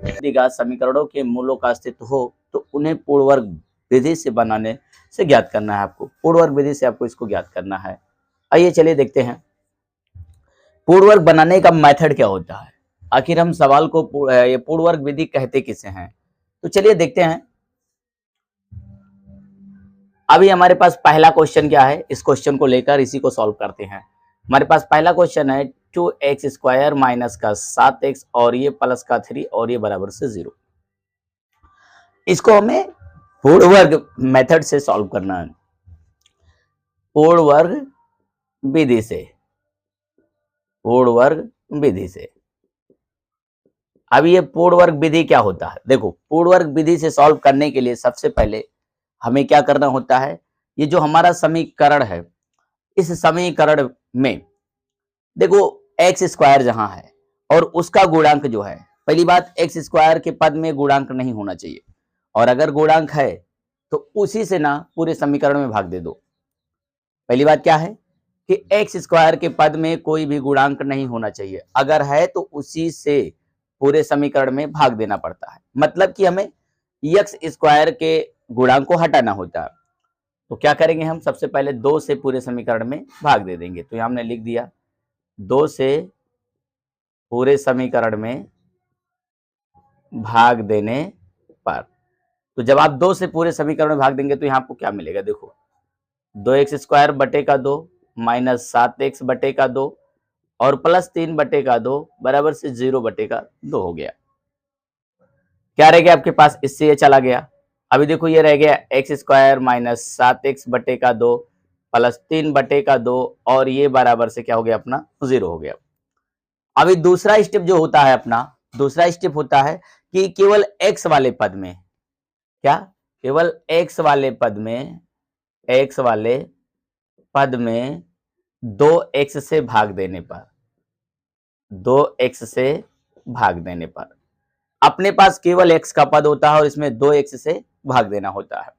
द्विघात समीकरणों के मूलों का अस्तित्व हो तो उन्हें पूर्ण वर्ग विधि से बनाने से ज्ञात करना है। आपको पूर्ण वर्ग विधि से आपको इसको ज्ञात करना है। आइए चलिए देखते हैं पूर्ण वर्ग बनाने का मेथड क्या होता है। आखिर हम सवाल को ये पूर्ण वर्ग विधि कहते किसे हैं, तो चलिए देखते हैं। अभी हमारे पास पहला क्वेश्चन क्या है, इस क्वेश्चन को लेकर इसी को सॉल्व करते हैं। हमारे पास पहला क्वेश्चन है 2x² माइनस का 7x और ये प्लस का 3 और ये बराबर से 0। इसको हमें पूर्ण वर्ग मेथड से सॉल्व करना है, पूर्ण वर्ग विधि से, पूर्ण वर्ग विधि से। अब ये पूर्ण वर्ग विधि क्या होता है, देखो पूर्ण वर्ग विधि से सॉल्व करने के लिए सबसे पहले हमें क्या करना होता है, ये जो हमारा समीकरण है इस समीकरण में देखो x² जहां है और उसका गुणांक जो है, पहली बात x² के पद में गुणांक नहीं होना चाहिए, और अगर गुणांक है तो उसी से ना पूरे समीकरण में भाग दे दो। पहली बात क्या है कि x² के पद में कोई भी गुणांक नहीं होना चाहिए, अगर है तो उसी से पूरे समीकरण में भाग देना पड़ता है। मतलब कि हमें x² के गुणांक को हटाना होता है। तो क्या करेंगे हम, सबसे पहले 2 से पूरे समीकरण में भाग दे देंगे। तो यहां हमने लिख दिया 2 से पूरे समीकरण में भाग देने पर, तो जब आप 2 से पूरे समीकरण में भाग देंगे तो यहां आपको क्या मिलेगा, देखो 2x² बटे का 2 माइनस 7x बटे का 2 और प्लस 3 बटे का 2 बराबर से 0 बटे का 2 हो गया। क्या रह गया आपके पास, इससे ये चला गया। अभी देखो ये रह गया x² माइनस 7x बटे का 2 प्लस 3 बटे का 2 और ये बराबर से क्या हो गया अपना 0 हो गया। अभी दूसरा स्टेप जो होता है अपना, दूसरा स्टेप होता है कि केवल x वाले पद में, क्या केवल x वाले पद में, x वाले पद में 2x से भाग देने पर, 2x से भाग देने पर अपने पास केवल x का पद होता है और इसमें 2x से भाग देना होता है।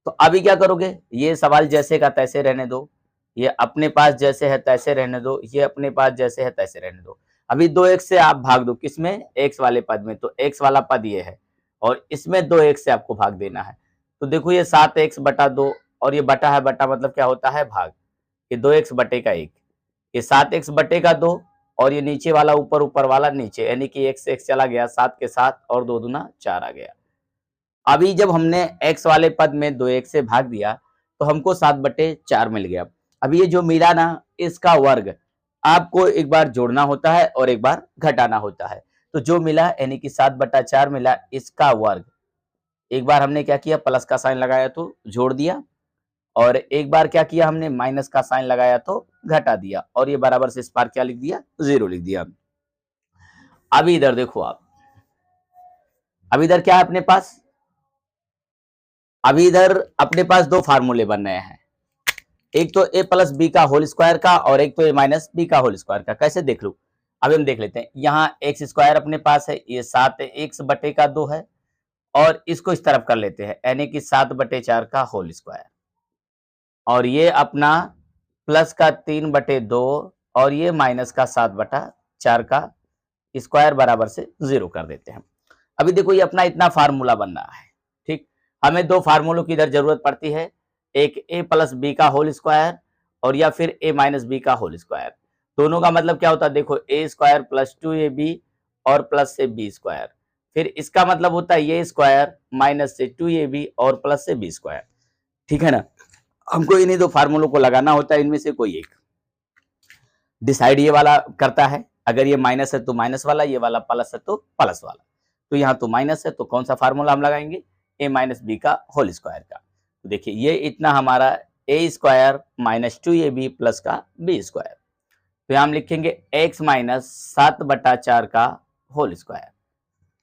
तो अभी क्या करोगे, ये सवाल जैसे का तैसे रहने दो, ये अपने पास जैसे है तैसे रहने दो, ये अपने पास जैसे है तैसे रहने दो। अभी 2x से आप भाग दो किसमें, x वाले पद में, तो x वाला पद ये है और इसमें 2x से आपको भाग देना है। तो देखो ये 7x बटा 2 और ये बटा है, बटा मतलब क्या होता है भाग, ये 2x बटे का 1, ये 7x बटे का 2 और ये नीचे वाला ऊपर, ऊपर वाला नीचे, यानी कि x से x चला गया 7 के 7 और 2 दूना 4 आ गया। अभी जब हमने x वाले पद में 2x से भाग दिया तो हमको 7/4 मिल गया। अभी ये जो मिला ना, इसका वर्ग आपको एक बार जोड़ना होता है और एक बार घटाना होता है। तो जो मिला यानी कि 7/4 मिला, इसका वर्ग एक बार हमने क्या किया, प्लस का साइन लगाया तो जोड़ दिया, और एक बार क्या किया हमने, माइनस का साइन लगाया तो घटा दिया, और ये बराबर से इस पार क्या लिख दिया, 0 लिख दिया। अभी इधर देखो आप, अभी इधर क्या है अपने पास, अभी इधर अपने पास दो फार्मूले बन रहे हैं, एक तो a प्लस बी का होल स्क्वायर का और एक तो a माइनस बी का होल स्क्वायर का। कैसे देख लो, अभी हम देख लेते हैं। यहाँ x² अपने पास है, ये 7x बटे का 2 है, और इसको इस तरफ कर लेते हैं यानी कि 7/4 का होल स्क्वायर, और ये अपना प्लस का 3/2 और ये माइनस का 7/4 का स्क्वायर बराबर से 0 कर देते हैं। अभी देखो ये अपना इतना फार्मूला बन रहा है, ठीक। हमें दो फार्मूलों की इधर जरूरत पड़ती है, एक a प्लस बी का होल स्क्वायर और या फिर a माइनस बी का होल स्क्वायर। दोनों का मतलब क्या होता है, देखो a² प्लस 2ab और प्लस से b², फिर इसका मतलब होता है ये स्क्वायर माइनस से 2ab और प्लस से b², ठीक है ना। हमको इन्हीं दो फार्मूलों को लगाना होता है, इनमें से कोई एक डिसाइड ये वाला करता है। अगर ये माइनस है तो माइनस वाला, ये वाला प्लस है तो प्लस वाला। तो यहाँ तो माइनस है तो कौन सा फार्मूला हम लगाएंगे, a माइनस बी का होल स्क्वायर का। तो देखिए ये इतना हमारा a² माइनस 2ab प्लस का b²। तो यहाँ हम लिखेंगे x माइनस 7/4 का होल स्क्वायर,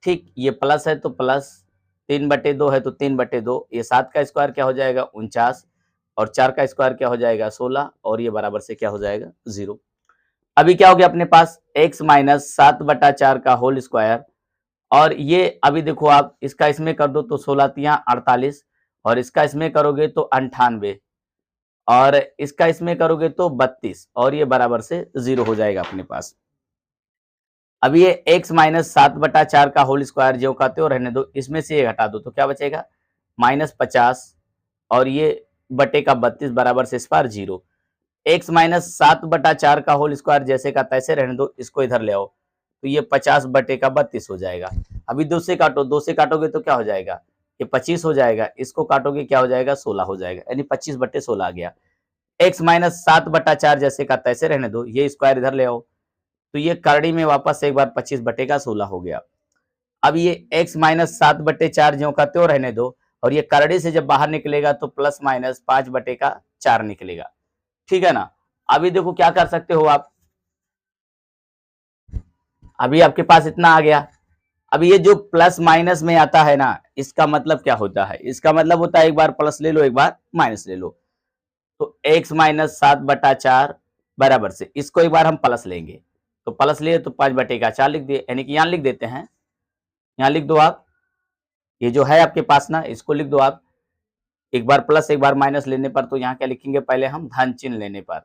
ठीक। ये प्लस है तो प्लस, 3/2 है तो 3/2, ये 7 का स्क्वायर क्या हो जाएगा 49 और 4 का स्क्वायर क्या हो जाएगा 16 और ये बराबर से क्या हो जाएगा 0। अभी क्या हो गया अपने पास x माइनस 7/4 का होल स्क्वायर, और ये अभी देखो आप इसका इसमें कर दो तो 16×3 = 48 और इसका इसमें करोगे तो 98 और इसका इसमें करोगे तो 32 और ये बराबर से 0 हो जाएगा अपने पास। अब ये x माइनस 7/4 का होल स्क्वायर जो कहते हो रहने दो, इसमें से ये घटा दो तो क्या बचेगा -50 और ये बटे का 32 बराबर से इस पार 0। x माइनस 7/4 का होल स्क्वायर जैसे का तैसे रहने दो, इसको इधर ले आओ तो ये 50 बटे का 32 हो जाएगा। अभी 2 से काटो, 2 से काटोगे तो क्या हो जाएगा, ये 25 हो जाएगा, इसको काटोगे क्या हो जाएगा 16 हो जाएगा, यानी 25 बटे 16 आ गया। x माइनस 7/4 जैसे का तैसे रहने दो, ये स्क्वायर इधर ले आओ तो ये करड़ी में वापस से एक बार 25 बटे का 16 हो गया। अब ये x माइनस 7/4 जो का त्यों रहने दो, और ये करड़ी से जब बाहर निकलेगा तो प्लस माइनस 5 बटे का 4 निकलेगा, ठीक है ना। अभी देखो क्या कर सकते हो आप, अभी आपके पास इतना आ गया। अब ये जो प्लस माइनस में आता है ना, इसका मतलब क्या होता है, इसका मतलब होता है एक बार प्लस ले लो एक बार माइनस ले लो। तो x माइनस 7/4 बराबर से इसको एक बार हम प्लस लेंगे, तो प्लस लिए तो 5 बटे का 4 लिख दिए, यानी कि यहाँ लिख देते हैं, यहाँ लिख दो आप, ये जो है आपके पास ना इसको लिख दो आप, एक बार प्लस एक बार माइनस लेने पर तो यहाँ क्या लिखेंगे, पहले हम धन चिन्ह लेने पर,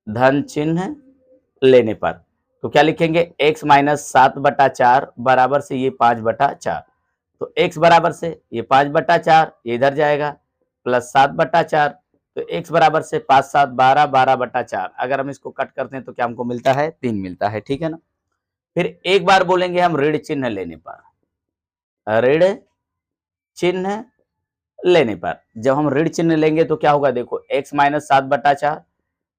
धन चिन्ह लेने पर तो क्या लिखेंगे x माइनस 7/4 बराबर से ये 5/4, तो x बराबर से ये 5/4 ये इधर जाएगा प्लस 7/4, तो x बराबर से 5 7 12 12/4, अगर हम इसको कट करते हैं तो क्या हमको मिलता है 3 मिलता है, ठीक है ना। फिर एक बार बोलेंगे हम ऋण चिन्ह लेने पर, ऋण चिन्ह लेने पर जब हम ऋण चिन्ह लेंगे तो क्या होगा, देखो x माइनस 7/4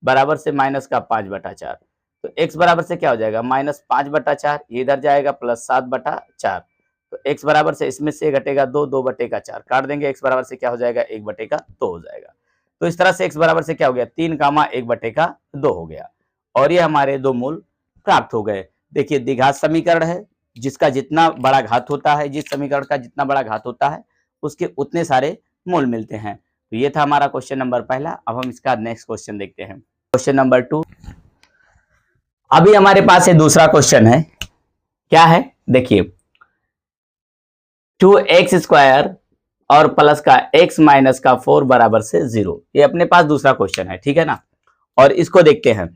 बराबर से माइनस का 5/4, तो x बराबर से क्या हो जाएगा -5/4, ये इधर जाएगा प्लस 7/4, तो x बराबर से इसमें से घटेगा 2 2 बटे का 4 काट देंगे, x बराबर से क्या हो जाएगा 1 बटे का 2 हो जाएगा। तो इस तरह से x बराबर से क्या हो गया 3 कामा 1 बटे का 2 हो गया, और ये हमारे दो मूल प्राप्त हो गए। देखिए द्विघात समीकरण है, जिसका जितना बड़ा घात होता है, जिस समीकरण का जितना बड़ा घात होता है उसके उतने सारे मूल मिलते हैं। तो ये था हमारा क्वेश्चन नंबर पहला। अब हम इसका नेक्स्ट क्वेश्चन देखते हैं, क्वेश्चन नंबर 2। अभी हमारे पास ये दूसरा क्वेश्चन है, क्या है देखिए, 2x² और प्लस का x माइनस का 4 बराबर से 0, ये अपने पास दूसरा क्वेश्चन है, ठीक है ना। और इसको देखते हैं,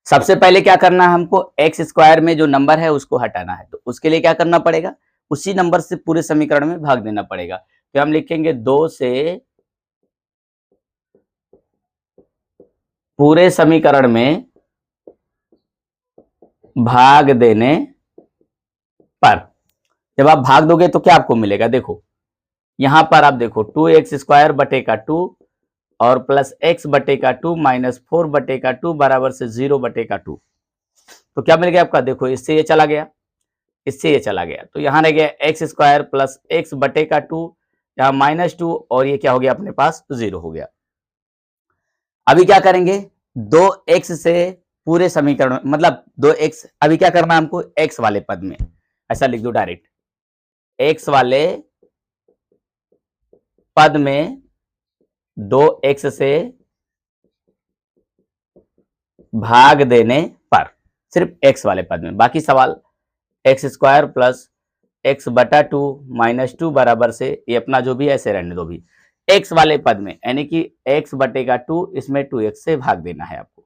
सबसे पहले क्या करना है हमको, x² में जो नंबर है उसको हटाना है, तो उसके लिए क्या करना पड़ेगा, उसी नंबर से पूरे समीकरण में भाग देना पड़ेगा। तो हम लिखेंगे 2 से पूरे समीकरण में भाग देने पर, जब आप भाग दोगे तो क्या आपको मिलेगा, देखो यहां पर आप देखो 2x² बटे का 2 और प्लस x बटे का 2 माइनस 4 बटे का 2 बराबर से 0 बटे का 2, तो क्या मिल गया आपका, देखो इससे ये चला गया, इससे ये चला गया, तो यहां रह गया x² प्लस x बटे का 2, यहाँ -2 और ये क्या हो गया अपने पास 0 हो गया। अभी क्या करेंगे, 2x से पूरे समीकरण मतलब 2x, अभी क्या करना है हमको x वाले पद में, ऐसा लिख दो डायरेक्ट, x वाले पद में 2x से भाग देने पर, सिर्फ x वाले पद में, बाकी सवाल x² प्लस x बटा 2 -2 बराबर से ये अपना जो भी ऐसे रहने दो भी, x वाले पद में यानी कि x बटे का 2 इसमें 2x से भाग देना है आपको,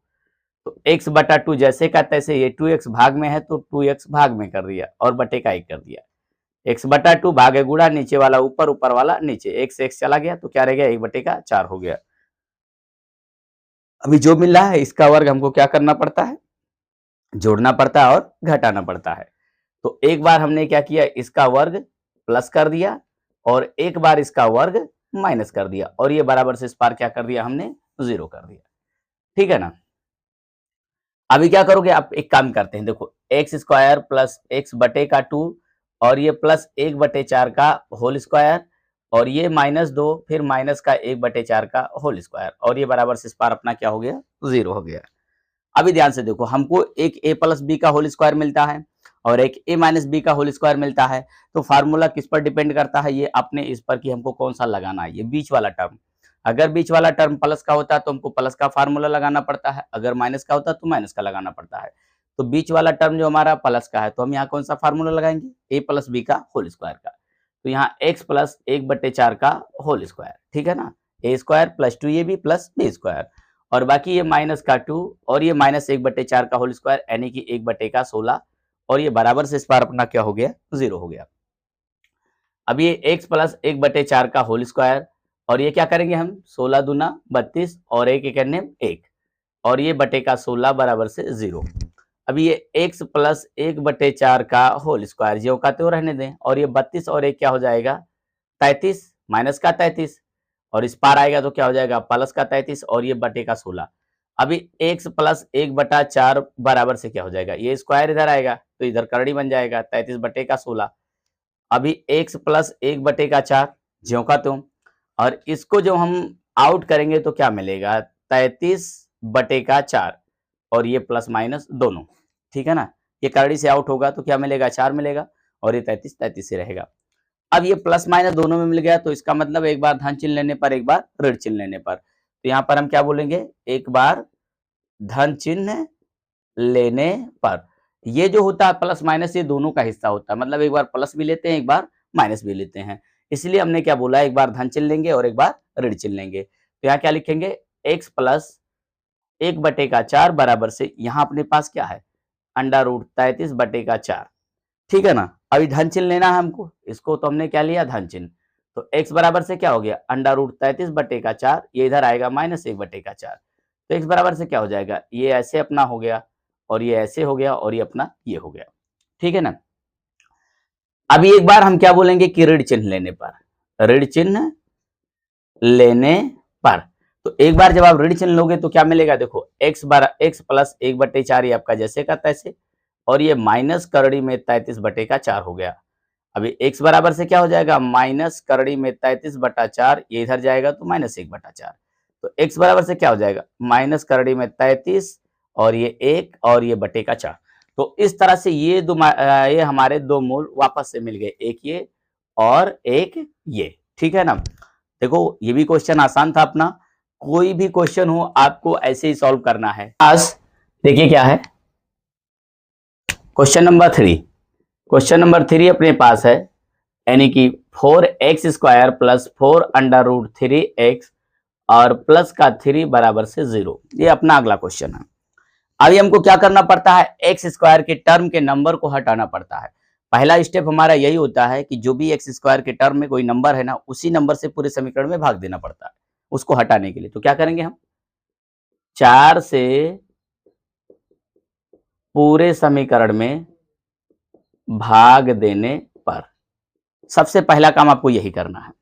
तो x बटा 2 जैसे का तैसे, ये 2x भाग में है तो 2x भाग में कर दिया और बटे का 1 कर दिया, x बटा 2 भागे गुणा, नीचे वाला ऊपर ऊपर वाला नीचे, x से x चला गया तो क्या रह गया 1 बटे का 4 हो गया। अभी जो मिल रहा है इसका वर्ग हमको क्या करना पड़ता है, जोड़ना पड़ता है और घटाना पड़ता है। तो एक बार हमने क्या किया, इसका वर्ग प्लस कर दिया और एक बार इसका वर्ग माइनस कर दिया, और ये बराबर से इस पार क्या कर दिया हमने 0 कर दिया, ठीक है ना। अभी क्या करोगे आप, एक काम करते हैं, देखो x² प्लस x बटे का 2 और ये प्लस 1 बटे 4 का होल स्क्वायर और ये -2 फिर माइनस का 1 बटे 4 का होल स्क्वायर, और ये बराबर से इस पार अपना क्या हो गया 0 हो गया। अभी ध्यान से देखो, हमको एक a प्लस बी का होल स्क्वायर मिलता है और एक a माइनस बी का होल स्क्वायर मिलता है, तो फार्मूला किस पर डिपेंड करता है, ये अपने इस पर कि हमको कौन सा लगाना है, ये बीच वाला टर्म। अगर बीच वाला टर्म प्लस का होता है तो हमको प्लस का फार्मूला लगाना पड़ता है, अगर माइनस का होता है तो माइनस का लगाना पड़ता है। तो बीच वाला टर्म जो हमारा प्लस का है, तो हम यहाँ कौन सा फार्मूला लगाएंगे, a प्लस बी का होल स्क्वायर का, तो यहाँ x प्लस 1 बटे 4 का होल स्क्वायर, ठीक है ना, a² plus 2ab plus b square, और बाकी ये माइनस का 2 और ये -1/4 का होल स्क्वायर यानी कि 1/16 और ये बराबर से इस बार अपना क्या हो गया 0 हो गया। अब ये x प्लस 1/4 का होल स्क्वायर और ये क्या करेंगे हम 16 दूना 32 और 1 एक अन्य 1 और ये बटे का 16 बराबर से 0। अब ये x प्लस 1/4 का होल स्क्वायर जो का त्यों रहने दें और ये 32 और 1 क्या हो जाएगा 33 माइनस का 33 और इस पार आएगा तो क्या हो जाएगा प्लस का 33 और ये बटे का 16। अभी x प्लस 1/4 बराबर से क्या हो जाएगा ये स्क्वायर इधर आएगा तो इधर करड़ी बन जाएगा 33 बटे का 16। अभी x प्लस 1/4 ज्यों का त्यों और इसको जो हम आउट करेंगे तो क्या मिलेगा 33/4 और ये प्लस माइनस दोनों, ठीक है ना। ये करड़ी से आउट होगा तो क्या मिलेगा 4 मिलेगा और ये 33 से रहेगा। अब ये प्लस माइनस दोनों में मिल गया तो इसका मतलब एक बार धन चिन्ह लेने पर एक बार ऋण चिन्ह लेने पर, तो यहाँ पर हम क्या बोलेंगे एक बार धन चिन्ह लेने पर। ये जो होता है प्लस माइनस ये दोनों का हिस्सा होता है, मतलब एक बार प्लस भी लेते हैं एक बार माइनस भी लेते हैं, इसलिए हमने क्या बोला एक बार धन चिन्ह लेंगे और एक बार ऋण चिन्ह लेंगे। तो यहाँ क्या लिखेंगे x प्लस 1/4 बराबर से यहाँ अपने पास क्या है √33/4, ठीक है ना। अभी धन चिन्ह लेना है हमको, इसको तो हमने क्या लिया धन चिन्ह, तो x बराबर से क्या हो गया √33/4 ये इधर आएगा -1/4, तो x बराबर से क्या हो जाएगा ये ऐसे अपना हो गया और ये ऐसे हो गया और ये अपना ये हो गया, ठीक है ना। अभी एक बार हम क्या बोलेंगे कि ऋण चिन्ह लेने पर, ऋण चिन्ह लेने पर, तो एक बार जब आप ऋण चिन्ह लोगे तो क्या मिलेगा देखो x प्लस 1/4 ये आपका जैसे का तैसे और ये माइनस करड़ी में 33/4 हो गया। अभी x बराबर से क्या हो जाएगा माइनस करड़ी में 33/4 ये इधर जाएगा तो -1/4, तो x बराबर से क्या हो जाएगा माइनस करड़ी में 33 और ये 1 और ये बटे का 4। तो इस तरह से ये ये हमारे दो मूल वापस से मिल गए, एक ये और एक ये, ठीक है ना। देखो ये भी क्वेश्चन आसान था अपना, कोई भी क्वेश्चन हो आपको ऐसे ही सॉल्व करना है। आज देखिए क्या है क्वेश्चन नंबर 3, क्वेश्चन नंबर 3 अपने पास है यानी कि 4x² प्लस 4√3x और प्लस का 3 बराबर से 0, ये अपना अगला क्वेश्चन है। अभी हमको क्या करना पड़ता है x² के टर्म के नंबर को हटाना पड़ता है। पहला स्टेप हमारा यही होता है कि जो भी x² के टर्म में कोई नंबर है ना उसी नंबर से पूरे समीकरण में भाग देना पड़ता है उसको हटाने के लिए। तो क्या करेंगे हम 4 से पूरे समीकरण में भाग देने पर सबसे पहला काम आपको यही करना है।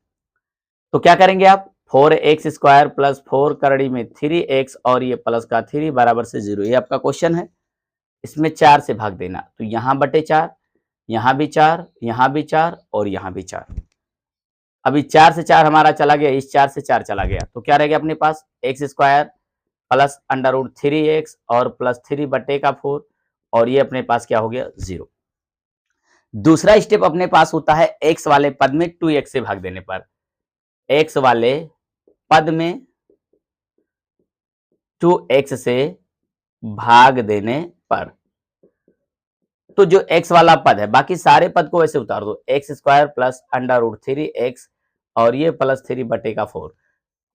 तो क्या करेंगे आप 4x² प्लस 4 करड़ी में 3x और ये प्लस का 3 बराबर से 0, ये आपका क्वेश्चन है। इसमें 4 से भाग देना, तो यहां बटे 4, यहां भी 4, यहां भी 4 और यहां भी 4। अभी 4 से 4 हमारा चला गया, इस 4 से 4 चला गया तो क्या रह गया अपने पास x² प्लस √3x और प्लस 3 बटे का 4 और ये अपने पास क्या हो गया 0। दूसरा स्टेप अपने पास होता है x वाले पद में 2x से भाग देने पर, x वाले पद में 2x से भाग देने पर, तो जो x वाला पद है बाकी सारे पद को वैसे उतार दो, x² प्लस √3x और ये प्लस 3 बटे का 4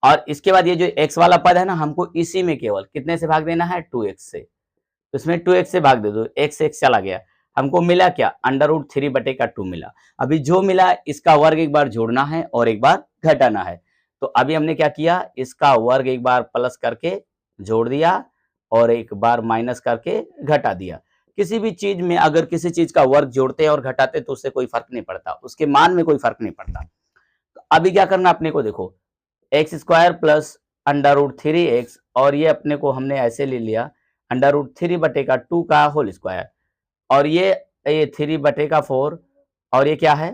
और इसके बाद ये जो x वाला पद है ना हमको इसी में केवल कितने से भाग देना है 2x से, तो इसमें 2x से भाग दे दो, x चला गया, हमको मिला क्या √3 बटे का 2 मिला। अभी जो मिला इसका वर्ग एक बार जोड़ना है और एक बार घटाना है, तो अभी हमने क्या किया इसका वर्ग एक बार प्लस करके जोड़ दिया और एक बार माइनस करके घटा दिया। किसी भी चीज में अगर किसी चीज का वर्ग जोड़ते और घटाते तो उससे कोई फर्क नहीं पड़ता, उसके मान में कोई फर्क नहीं पड़ता। तो अभी क्या करना अपने को देखो x² प्लस √3x और ये अपने को हमने ऐसे ले लिया √3 बटे का 2 का होल स्क्वायर और ये 3 बटे का 4 और ये क्या है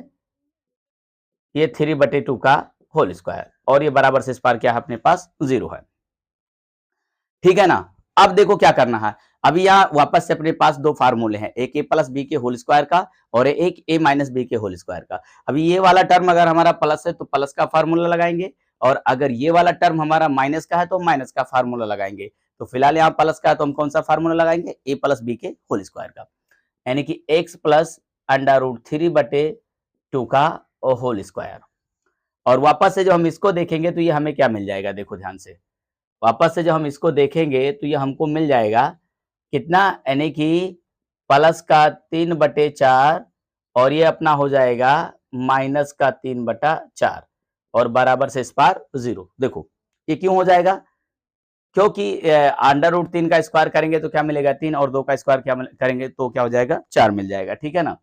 ये 3 बटे 2 का होल स्क्वायर और ये बराबर से इस पार क्या है अपने पास 0 है, ठीक है ना। अब देखो क्या करना है, अभी यहाँ वापस से अपने पास दो फार्मूले हैं, एक a प्लस बी के होल स्क्वायर का और एक a माइनस बी के होल स्क्वायर का। अभी ये वाला टर्म अगर हमारा प्लस है तो प्लस का फार्मूला लगाएंगे और अगर ये वाला टर्म हमारा माइनस का है तो माइनस का फार्मूला लगाएंगे। तो फिलहाल यहाँ प्लस का है तो हम कौन सा फार्मूला लगाएंगे a प्लस बी के होल स्क्वायर का, यानी कि x प्लस √3 बटे 2 का होल स्क्वायर और वापस से जो हम इसको देखेंगे तो ये हमें क्या मिल जाएगा देखो ध्यान से वापस से जब हम इसको देखेंगे तो ये हमको मिल जाएगा कितना, यानी कि प्लस का 3/4 और ये अपना हो जाएगा माइनस का 3/4 और बराबर से इस पार 0। देखो ये क्यों हो जाएगा, क्योंकि अंडर रूट 3 का स्क्वायर करेंगे तो क्या मिलेगा 3 और 2 का स्क्वायर क्या करेंगे तो क्या हो जाएगा 4 मिल जाएगा, ठीक है ना।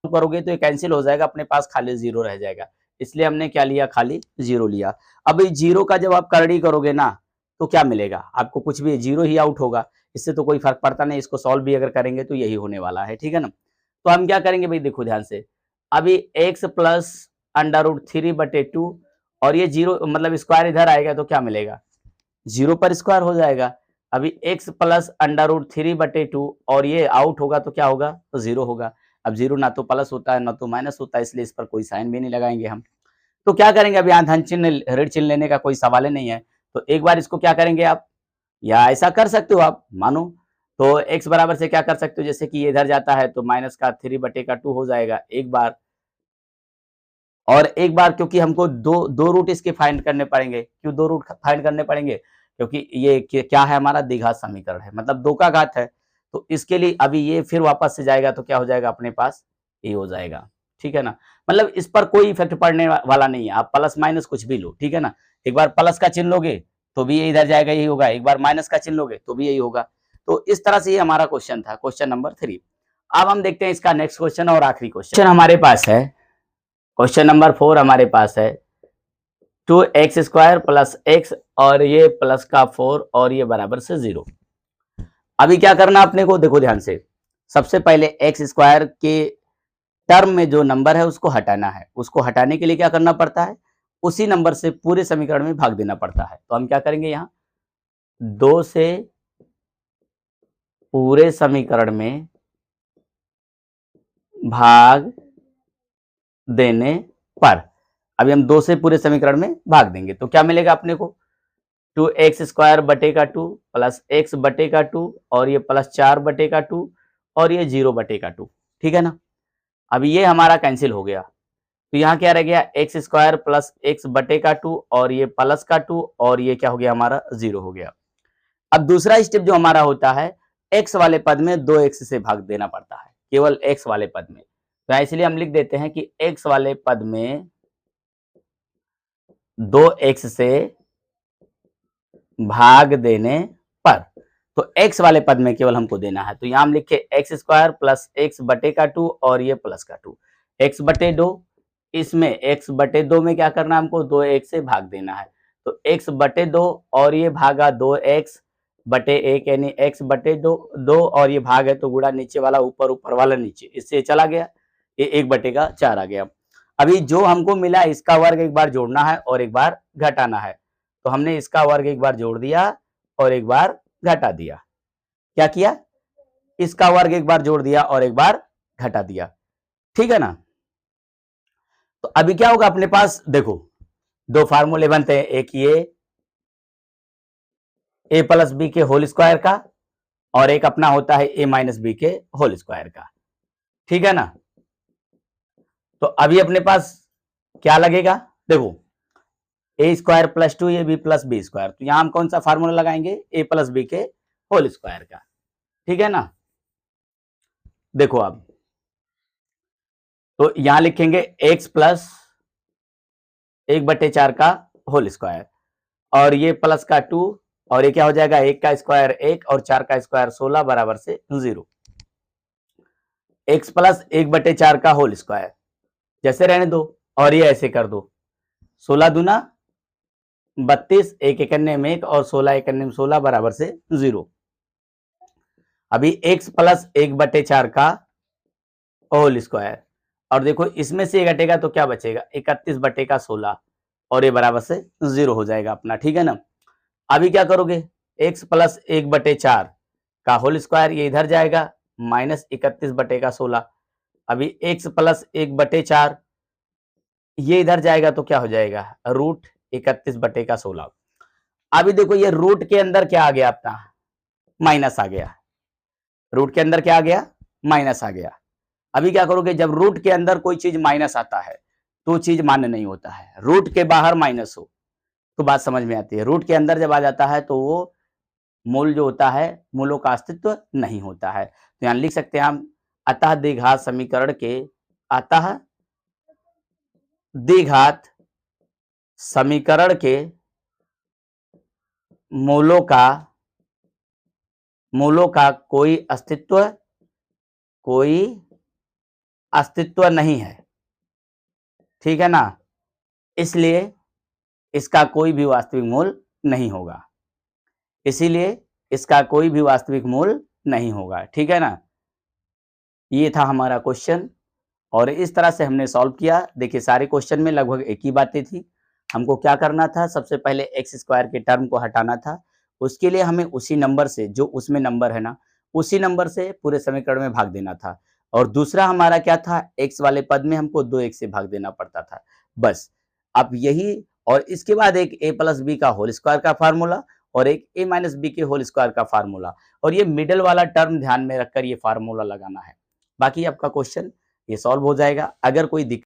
करोगे तो ये कैंसिल हो जाएगा, अपने पास खाली 0 रह जाएगा, इसलिए हमने क्या लिया, खाली 0 लिया। अब इस 0 का जब आप करड़ी करोगे ना तो क्या मिलेगा आपको, कुछ भी 0 ही आउट होगा, इससे तो कोई फर्क पड़ता नहीं, इसको सॉल्व भी अगर करेंगे तो यही होने वाला है, ठीक है ना। तो हम क्या करेंगे भाई, देखो ध्यान से, अभी x प्लस अंडर रूट 3/2 और ये 0 मतलब स्क्वायर इधर आएगा तो क्या मिलेगा, 0 पर स्क्वायर हो जाएगा। अभी x प्लस अंडर रूट 3/2 और ये आउट होगा तो क्या होगा, तो 0 होगा। अब 0 ना तो प्लस होता है ना तो माइनस होता है, इसलिए इस पर कोई साइन भी नहीं लगाएंगे हम। तो क्या करेंगे, अब यहाँ धन चिन्ह ऋण चिन्ह लेने का कोई सवाल ही नहीं है, तो एक बार इसको क्या करेंगे आप, या ऐसा कर सकते हो आप मानो, तो x बराबर से क्या कर सकते हो, जैसे कि ये इधर जाता है तो माइनस का 3/2 हो जाएगा एक बार, और एक बार क्योंकि हमको दो रूट इसके फाइंड करने पड़ेंगे। क्यों 2 रूट फाइंड करने पड़ेंगे, क्योंकि ये क्या है, हमारा द्विघात समीकरण है, मतलब 2 का घात है, तो इसके लिए अभी ये फिर वापस से जाएगा तो क्या हो जाएगा, अपने पास ये हो जाएगा, ठीक है ना। मतलब इस पर कोई इफेक्ट पड़ने वाला नहीं है, आप प्लस माइनस कुछ भी लो, ठीक है ना। एक बार प्लस का चिन्ह लोगे तो भी ये इधर जाएगा, यही होगा, एक बार माइनस का चिन्ह लोगे तो भी यही होगा। तो इस तरह से ये हमारा क्वेश्चन था, क्वेश्चन नंबर 3। अब हम देखते हैं इसका नेक्स्ट क्वेश्चन और आखिरी क्वेश्चन हमारे पास है, क्वेश्चन नंबर 4 हमारे पास है 2x² प्लस x और ये प्लस का 4 और ये बराबर से 0। अभी क्या करना अपने को, देखो ध्यान से, सबसे पहले x² के टर्म में जो नंबर है उसको हटाना है, उसको हटाने के लिए क्या करना पड़ता है, उसी नंबर से पूरे समीकरण में भाग देना पड़ता है। तो हम क्या करेंगे, यहाँ 2 से पूरे समीकरण में भाग देने पर, अभी हम 2 से पूरे समीकरण में भाग देंगे तो क्या मिलेगा अपने को, 2x²/2 प्लस x/2 और ये प्लस 4/2 और ये 0/2, ठीक है ना। अब ये हमारा कैंसिल हो गया, तो यहाँ क्या रह गया, x² प्लस x/2 और ये प्लस का 2 और ये क्या हो गया, हमारा 0 हो गया। अब दूसरा स्टेप जो हमारा होता है, x वाले पद में 2x से भाग देना पड़ता है, केवल x वाले पद में, तो इसलिए हम लिख देते हैं कि x वाले पद में 2x से भाग देने पर, तो x वाले पद में केवल हमको देना है, तो यहां हम लिखे x² प्लस x/2 और ये प्लस का 2, x/2, इसमें x/2 में क्या करना है हमको, 2x से भाग देना है, तो x/2 और ये भागा 2x/1 यानी x/2 और ये भाग है तो गुणा नीचे वाला ऊपर, ऊपर वाला नीचे, इससे चला गया, ये 1/4 आ गया। अभी जो हमको मिला इसका वर्ग एक बार जोड़ना है और एक बार घटाना है, तो हमने इसका वर्ग एक बार जोड़ दिया और एक बार घटा दिया। क्या किया, इसका वर्ग एक बार जोड़ दिया और एक बार घटा दिया, ठीक है ना। तो अभी क्या होगा अपने पास, देखो 2 फार्मूले बनते हैं, एक ये a प्लस बी के होल स्क्वायर का और एक अपना होता है a माइनस बी के होल स्क्वायर का, ठीक है ना। तो अभी अपने पास क्या लगेगा, देखो a² plus 2 ab plus b², तो यहां हम कौन सा फार्मूला लगाएंगे, a प्लस बी के होल स्क्वायर का, ठीक है ना। देखो अब तो यहां लिखेंगे x प्लस 1/4 का होल स्क्वायर और ये प्लस का 2 और ये क्या हो जाएगा, 1 का स्क्वायर 1 और 4 का स्क्वायर 16 बराबर से 0। x प्लस 1/4 का होल स्क्वायर जैसे रहने दो और ये ऐसे कर दो, 16 दूना 32, 1 एकन्ने में 1 और 16 एकन्ने में 16 बराबर से 0। अभी x प्लस 1/4 का होल स्क्वायर और देखो इसमें से घटेगा तो क्या बचेगा, 31/16 और ये बराबर से 0 हो जाएगा अपना, ठीक है ना। अभी क्या करोगे, x प्लस 1/4 का होल स्क्वायर ये इधर जाएगा माइनस 31/16, अभी x प्लस 1/4 ये इधर जाएगा तो क्या हो जाएगा, रूट 31/16। अभी देखो ये रूट के अंदर क्या आ गया अपना, माइनस आ गया, रूट के अंदर क्या आ गया, माइनस आ गया। अभी क्या करोगे, जब रूट के अंदर कोई चीज माइनस आता है तो चीज मान्य नहीं होता है, रूट के बाहर माइनस हो तो बात समझ में आती है। रूट के अंदर जब आ जाता है तो वो मूल जो होता है, मूलों का अस्तित्व नहीं होता है। तो यहाँ लिख सकते हैं हम अतः द्विघात समीकरण के अतः द्विघात समीकरण के मूलों का कोई अस्तित्व नहीं है, ठीक है ना। इसलिए इसका कोई भी वास्तविक मूल नहीं होगा, इसीलिए इसका कोई भी वास्तविक मूल नहीं होगा, ठीक है ना। ये था हमारा क्वेश्चन और इस तरह से हमने सॉल्व किया। देखिए सारे क्वेश्चन में लगभग एक ही बातें थी। हमको क्या करना था, सबसे पहले एक्स स्क्वायर के टर्म को हटाना था। उसके लिए हमें उसी नंबर से, जो उसमें नंबर है ना, उसी नंबर से पूरे समीकरण में भाग देना था। और दूसरा हमारा क्या था, एक्स वाले पद में हमको 2x से भाग देना पड़ता था, बस। अब यही, और इसके बाद एक a प्लस बी का होल स्क्वायर का फार्मूला और एक a माइनस बी के होल स्क्वायर का फार्मूला, और ये मिडल वाला टर्म ध्यान में रखकर ये फार्मूला लगाना है। बाकी आपका क्वेश्चन ये सॉल्व हो जाएगा। अगर कोई दिक्कत